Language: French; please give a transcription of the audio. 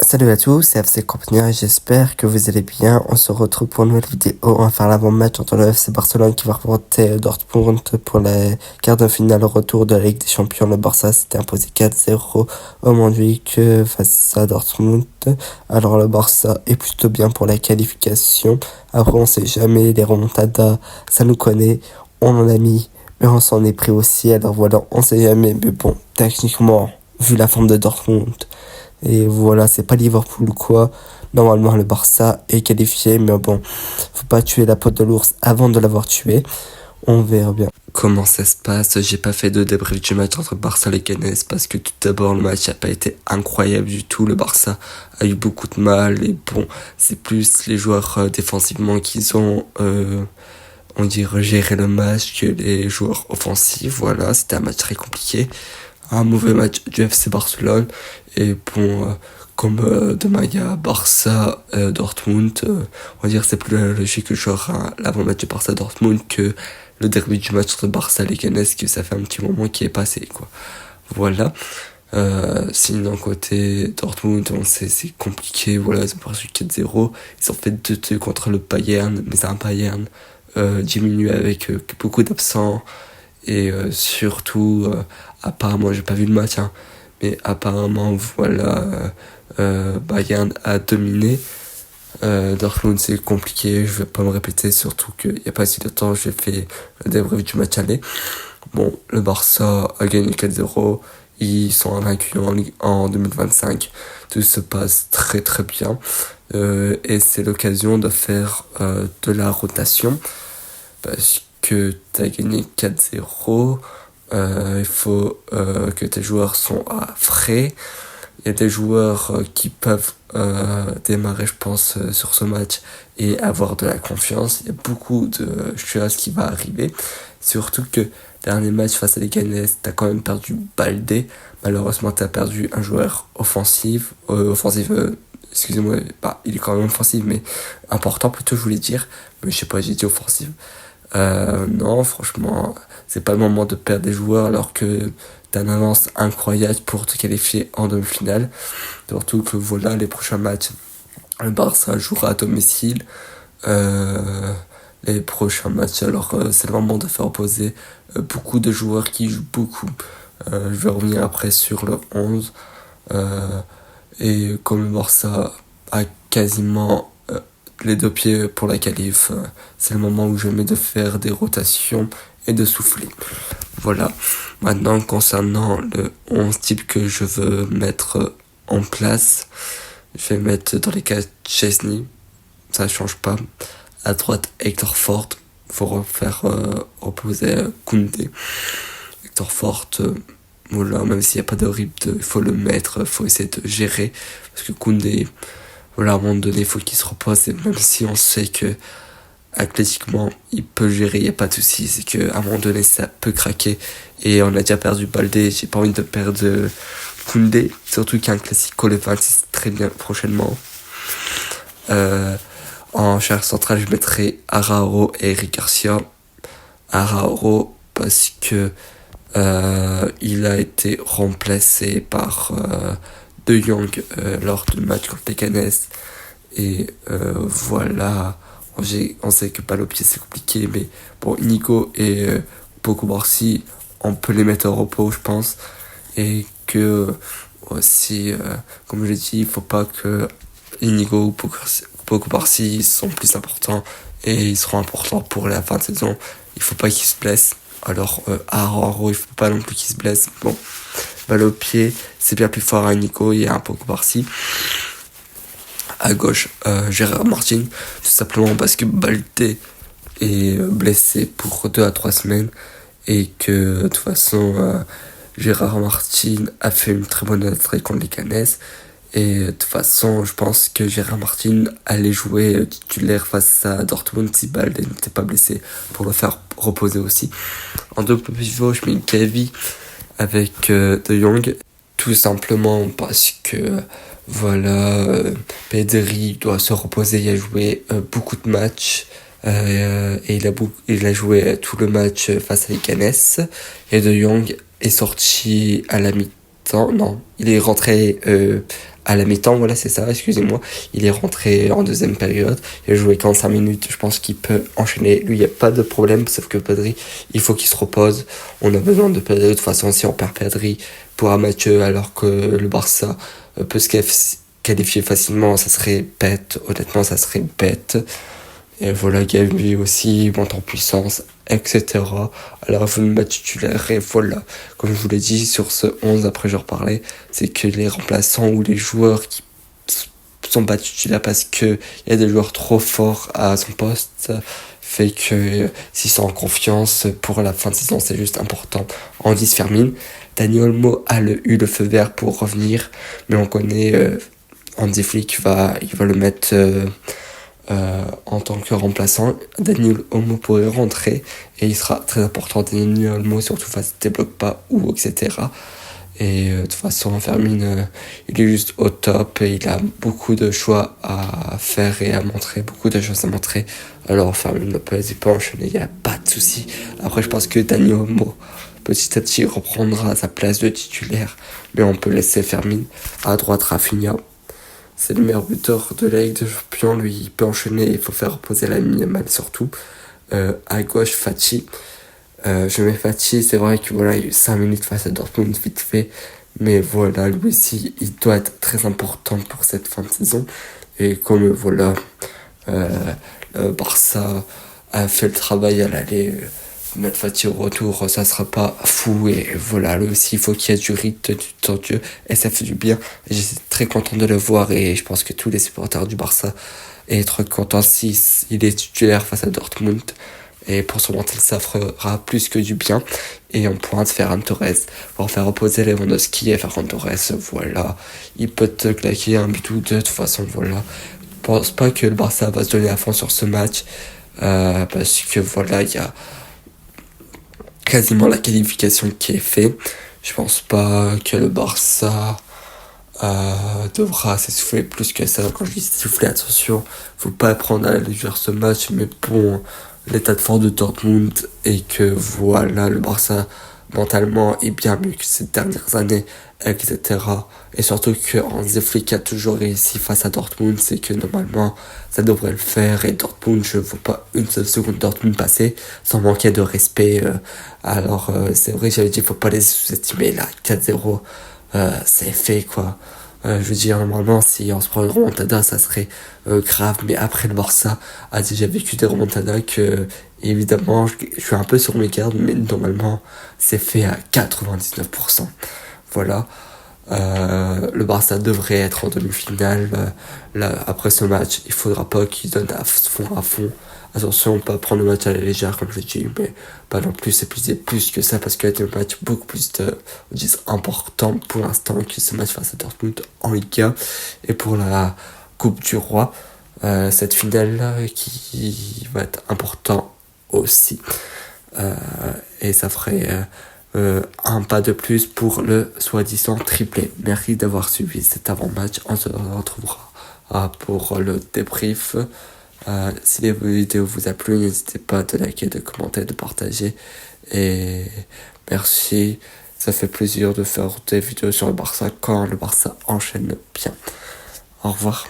Salut à tous, c'est FC Campania et j'espère que vous allez bien. On se retrouve pour une nouvelle vidéo. On va faire l'avant-match entre le FC Barcelone qui va représenter Dortmund pour les quarts de finale au retour de la Ligue des Champions. Le Barça s'était imposé 4-0 au Montjuïc face à Dortmund. Alors le Barça est plutôt bien pour la qualification. Après on sait jamais, les remontadas, ça nous connaît. On en a mis, mais on s'en est pris aussi. Alors voilà, on sait jamais. Mais bon, techniquement, vu la forme de Dortmund, et voilà, c'est pas Liverpool ou quoi. Normalement, le Barça est qualifié, mais bon, faut pas tuer la peau de l'ours avant de l'avoir tué. On verra bien comment ça se passe. J'ai pas fait de débrief du match entre Barça et Leganés parce que tout d'abord, le match a pas été incroyable du tout. Le Barça a eu beaucoup de mal et bon, c'est plus les joueurs défensivement qui ont, on dirait, géré le match que les joueurs offensifs. Voilà, c'était un match très compliqué. Un mauvais match du FC Barcelone. Et bon, comme demain il y a Barça Dortmund, on va dire que c'est plus logique que je jouera l'avant-match de Barça Dortmund que le derby du match entre Barça et Leganés, que ça fait un petit moment qui est passé, quoi. Voilà. Sinon côté Dortmund, on sait c'est compliqué. Voilà, ils ont perdu 4-0. Ils ont fait 2-2 contre le Bayern, mais un Bayern diminué avec beaucoup d'absents. Et surtout, apparemment, j'ai pas vu le match, hein, mais apparemment, voilà, Bayern a dominé. Dortmund, c'est compliqué, je vais pas me répéter, surtout qu'il y a pas si de temps, j'ai fait le débrief du match aller. Bon, le Barça a gagné 4-0, ils sont invaincus en 2025, tout se passe très très bien, et c'est l'occasion de faire de la rotation, parce que t'as gagné 4-0, il faut que tes joueurs sont à frais. Il y a des joueurs qui peuvent démarrer, je pense, sur ce match et avoir de la confiance. Il y a beaucoup de choses qui vont arriver. Surtout que dernier match face à les Leganés, t'as quand même perdu Baldé. Malheureusement, t'as perdu un joueur offensif. Excusez-moi, bah, il est quand même offensif, mais important plutôt, je voulais dire. Mais je sais pas, j'ai dit offensif. Non, franchement, c'est pas le moment de perdre des joueurs alors que t'as une avance incroyable pour te qualifier en demi-finale. Surtout que voilà, les prochains matchs, le Barça jouera à domicile. Les prochains matchs, alors c'est le moment de faire opposer beaucoup de joueurs qui jouent beaucoup. Je vais revenir après sur le 11. Et comme le Barça a quasiment les deux pieds pour la qualif, c'est le moment où je mets de faire des rotations et de souffler. Voilà. Maintenant, concernant le 11 type que je veux mettre en place, je vais mettre dans les cas Chesney, ça change pas. À droite, Hector Ford, faut refaire opposer Koundé. Hector Ford, voilà, même s'il n'y a pas de rip, il faut le mettre, faut essayer de gérer, parce que Koundé, voilà, à un moment donné, il faut qu'il se repose, et même si on sait que athlétiquement, il peut gérer, il n'y a pas de souci, c'est qu'à un moment donné, ça peut craquer, et on a déjà perdu Baldé, j'ai pas envie de perdre Koundé, surtout qu'il y a un classico le 26 très bien prochainement. En charge centrale, je mettrai Araujo et Eric Garcia. Araujo, parce que il a été remplacé par De Jong lors du match contre les Canes. Et voilà, on sait que balle au pied c'est compliqué, mais bon, Inigo et Poko Barsi, on peut les mettre au repos, je pense. Et que aussi, comme je l'ai dit, il faut pas que Inigo ou Poko Barsi sont plus importants et ils seront importants pour la fin de saison. Il faut pas qu'ils se blessent. Alors, Araujo, il faut pas non plus qu'il se blesse. Bon, balle au pied, c'est bien plus fort à Nico et à un Poko Barsi. À gauche, Gérard Martin, tout simplement parce que Baldé est blessé pour 2 à 3 semaines et que de toute façon, Gérard Martin a fait une très bonne entrée contre les Canes. Et de toute façon, je pense que Gérard Martin allait jouer titulaire face à Dortmund si Baldé n'était pas blessé pour le faire reposer aussi. En double pivot, je mets Gavi avec De Jong, tout simplement parce que voilà, Pedri doit se reposer, il a joué beaucoup de matchs. Et il a joué tout le match face à Canes. Et De Jong est sorti à la mi-temps. Non, il est rentré à la mi-temps, voilà, c'est ça, excusez-moi. Il est rentré en deuxième période, il a joué 45 minutes, je pense qu'il peut enchaîner. Lui, il n'y a pas de problème, sauf que Pedri, il faut qu'il se repose. On a besoin de Pedri, de toute façon, si on perd Pedri pour un match alors que le Barça peut se qualifier facilement, ça serait bête, honnêtement, ça serait bête. Et voilà, Gavi aussi monte en puissance, etc. Alors, vous le match titulaire, et voilà. Comme je vous l'ai dit, sur ce 11, après je reparlais, c'est que les remplaçants ou les joueurs qui sont pas titulaires parce que il y a des joueurs trop forts à son poste, fait que s'ils sont en confiance pour la fin de saison, c'est juste important. Andy Fermin, Dani Olmo a eu le feu vert pour revenir, mais on connaît Hansi Flick il va le mettre en tant que remplaçant. Dani Olmo pourrait rentrer et il sera très important. Dani Olmo surtout face des blocs pas ou etc. Et de toute façon, Fermin, il est juste au top et il a beaucoup de choix à faire et à montrer, beaucoup de choses à montrer. Alors Fermin Lopez, il peut enchaîner, il n'y a pas de souci. Après, je pense que Dani Olmo, petit à petit, reprendra sa place de titulaire. Mais on peut laisser Fermin à droite, Rafinha. C'est le meilleur buteur de la Ligue des Champions, lui, il peut enchaîner, il faut faire reposer la Yamal surtout. À gauche, Fati. Je mets Fati, c'est vrai que voilà, il y a eu 5 minutes face à Dortmund vite fait, mais voilà, lui aussi, il doit être très important pour cette fin de saison. Et comme voilà, le Barça a fait le travail à l'aller, mettre Fati au retour, ça sera pas fou. Et voilà, lui aussi, il faut qu'il y ait du rythme, du temps de jeu, et ça fait du bien. Et j'étais très content de le voir, et je pense que tous les supporters du Barça être contents s'il est titulaire face à Dortmund. Et pour son mental, ça fera plus que du bien. Et on pourra se faire un Torres pour faire reposer Lewandowski et faire un Torres. Voilà, il peut te claquer un but ou deux. De toute façon, voilà. Je pense pas que le Barça va se donner à fond sur ce match. Parce que voilà, il y a quasiment la qualification qui est faite. Je pense pas que le Barça devra s'essouffler plus que ça. Quand je dis s'essouffler, attention, faut pas prendre à la légère ce match, mais bon, l'état de forme de Dortmund et que voilà, le Barça mentalement est bien mieux que ces dernières années, etc. Et surtout que Hansi Flick a toujours réussi face à Dortmund, c'est que normalement ça devrait le faire. Et Dortmund, je vois pas une seule seconde Dortmund passer sans manquer de respect. Alors c'est vrai, j'avais dit faut pas les sous-estimer là, 4-0. C'est fait quoi. Je veux dire, normalement, si on se prend une remontada, ça serait grave. Mais après, le Barça a déjà vécu des remontadas que, évidemment, je suis un peu sur mes gardes, mais normalement, c'est fait à 99%. Voilà. Le Barça devrait être en demi-finale. Là, après ce match, il faudra pas qu'ils donnent à fond. Attention, pas prendre le match à la légère, comme je l'ai dit, mais pas non plus s'épuiser plus que ça, parce qu'il y a des matchs beaucoup plus importants pour l'instant que ce match face à Dortmund en Ligue 1. Et pour la Coupe du Roi, cette finale-là qui va être important aussi. Et ça ferait un pas de plus pour le soi-disant triplé. Merci d'avoir suivi cet avant-match. On se retrouvera pour le débrief. Si les vidéos vous a plu, n'hésitez pas de liker, de commenter, de partager. Et merci. Ça fait plaisir de faire des vidéos sur le Barça quand le Barça enchaîne bien. Au revoir.